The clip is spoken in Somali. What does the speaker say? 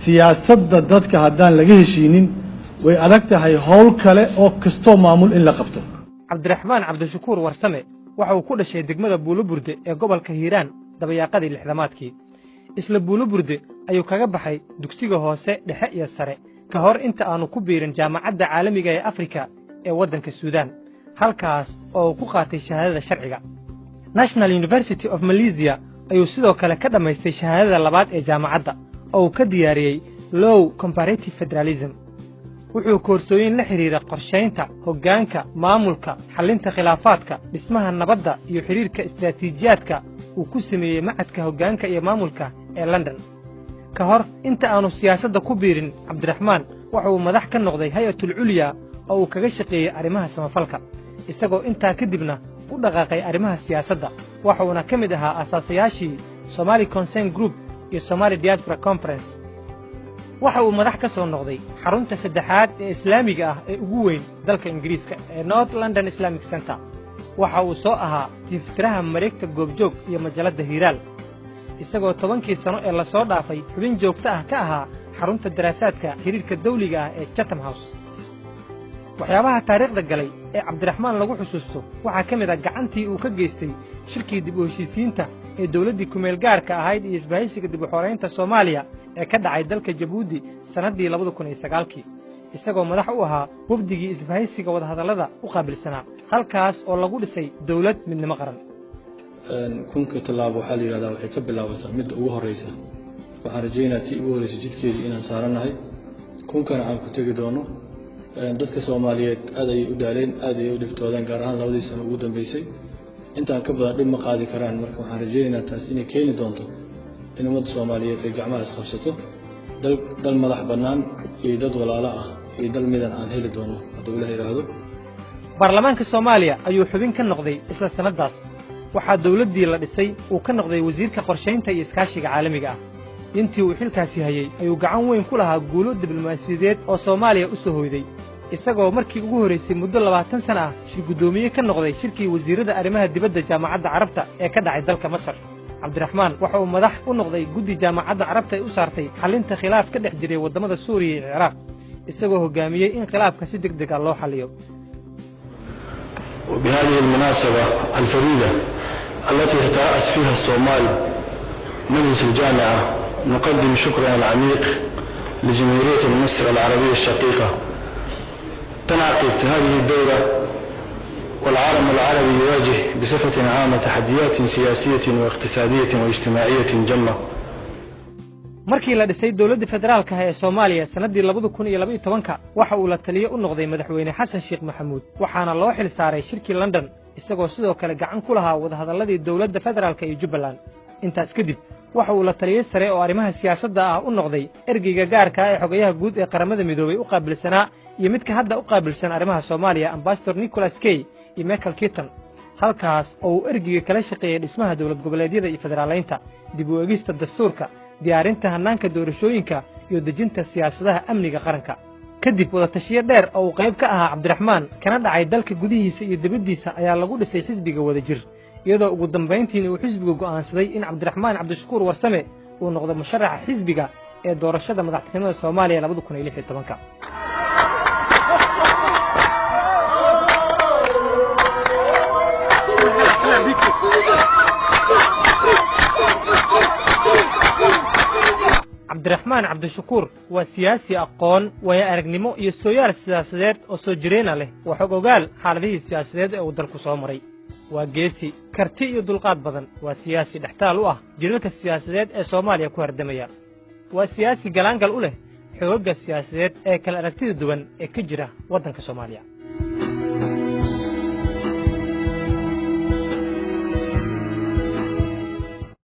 siyaasadda dadka haddaan laga heshiinin way adag tahay howl kale oo kastoo maamul in la qabto. cabdiraxmaan cabdishakuur warsame waxa uu ku dhashay degmada buuloburde ee gobolka hiiraan dabayaaqadii lixdamaadkii isla buuloburde ayuu kaga baxay dugsiga hoose dhexe iyo sare ka hor inta aanu ku biirin jaamacadda caalamiga ee afrika ee waddanka suudaan halkaas oo uu ku qaatay shahaadada sharciga national university of malaysia ayuu sidoo kale ka dhammaystay shahaadada labaad ee jaamacadda oo uu ka diyaariyey low comparative federalism wuxuu koorsooyin la xidhiidha qorshaynta hoggaanka maamulka xallinta khilaafaadka dhismaha nabadda iyo xidhiirka istiraatiijiyaadka uu ku sameeyey macadka hoggaanka iyo maamulka ee london ka hor inta aanu siyaasadda ku biirin cabdiraxmaan waxa uu madax ka noqday hay-atul culya oo uu kaga shaqeeyey arrimaha samafalka isagoo intaa kadibna u dhaqaaqay arrimaha siyaasadda waxa uuna ka mid ahaa asaasayaashii somali concern group iyo somali diaspora conference waxa uu madax ka soo noqday xarunta saddexaad ee islaamiga ah ee ugu weyn dalka ingiriiska ee north london islamic center waxa uu soo ahaa tiftiraha mareegta goobjoog iyo majalladda hiiraal isagoo 10kii sano ee la soo dhaafay xubin joogto ah ka ahaa xarunta daraasaadka xiriirka dawliga ah ee chatham house waxyaabaha taariikhda galay ee cabdiraxmaan lagu xusuusto waxaa ka mid ah gacantii uu ka geystay shirkii dib u heshiisiinta ee dawladdii kumeel gaarka ahayd iyo isbahaysiga dib u xoraynta soomaaliya ee ka dhacay dalka jabuuti sannaddii 2009kii isagoo madax u ahaa wafdigii isbahaysiga wadahadallada u qaabilsanaa halkaas oo lagu dhisay dawlad midnimo qaran kunka tallaabo waxaa la yidhahdaa waxay ka bilaabataa midda ugu horraysa waxaan rajaynayaa tii ugu horraysa jidkeedii inaan saarannahay kunkana aan ku tegi doono dadka soomaaliyeed aad ayay u daaleen aad ayay u dhibtoodeen gaar ahaan 2 sano ugu dambaysay intaan ka badan dhib ma qaadi karaan marka waxaan rajaynaynaa taas inay keeni doonto in ummadda soomaaliyeed ay gacmaha isqabsato dal madax bannaan iyo dad walaalo ah iyo dal midan aan heli doono hadduu ilaah yidhaahdo baarlamaanka soomaaliya ayuu xubin ka noqday isla sannaddaas waxaa dawladdii la dhisay uu ka noqday wasiirka qorshaynta iyo iskaashiga caalamiga ah intii uu xilkaasi hayey ayuu gacan weyn ku lahaa guulo diblomaasiyadeed oo soomaaliya u soo hoyday isagoo markii ugu horraysay muddo 20 sano ah shir guddoomiye ka noqday shirkii wasiirrada arrimaha dibadda jaamacadda carabta ee ka dhacay dalka masar cabdiraxmaan waxa uu madax u noqday guddi jaamacadda carabta ay u saartay xallinta khilaaf ka dhex jiray waddamada suuriya iyo ciraaq isagoo hoggaamiyey in khilaafka si degdeg ah loo xalliyo وبهذه المناسبة الفريدة التي يترأس فيها الصومال مجلس الجامعة نقدم شكرا العميق لجمهورية مصر العربية الشقيقة تنعقد هذه الدورة والعالم العربي يواجه بصفة عامة تحديات سياسية واقتصادية واجتماعية جمة markii la dhisay dawladda federaalka ah ee Soomaaliya sanadii 2012 waxa uu la taliye u noqday madaxweyne Xasan Sheekh Maxamuud waxaana loo xil saaray shirkii London isagoo sidoo kale gacan ku lahaa wadahadalladii dawladda federaalka iyo Jubbaland intaas kadib waxa uu la taliye sare oo arrimaha siyaasadda ah u noqday ergeyga gaarka ah ee xogayaha guud ee qaramada midoobay u qaabilsanaa iyo midka hadda u qaabilsan arrimaha Soomaaliya ambassador Nicholas Kay iyo Michael Keaton halkaas oo uu ergeyga kala shaqeeyay dhismaha dawlad goboleedyada iyo federaaleynta dib u eegista dastuurka diyaarinta hannaanka doorashooyinka iyo dejinta siyaasadaha amniga qaranka kadib wadatashiyo dheer oo uu qayb ka ahaa cabdiraxmaan kana dhacay dalka gudihiisa iyo dibaddiisa ayaa lagu dhisay xisbiga wadajir iyadoo ugu dambayntiina uu xisbigu go'aansaday in cabdiraxmaan cabdishakuur warsame uu noqdo musharaxa xisbiga ee doorashada madaxtinimada Soomaaliya 2016 cabdiraxmaan cabdishakuur waa siyaasi aqoon waya aragnimo iyo sooyaal siyaasadeed oo soo jireena leh waa xog ogaal xaaladihii siyaasadeed ee uu dalku soo maray waa geesi karti iyo dulqaad badan waa siyaasi dhextaal u ah jilalka siyaasadeed ee Soomaaliya ku hardamaya waa siyaasi galaangal u leh xoogga siyaasadeed ee kala aragtida duwan ee ka jira waddanka Soomaaliya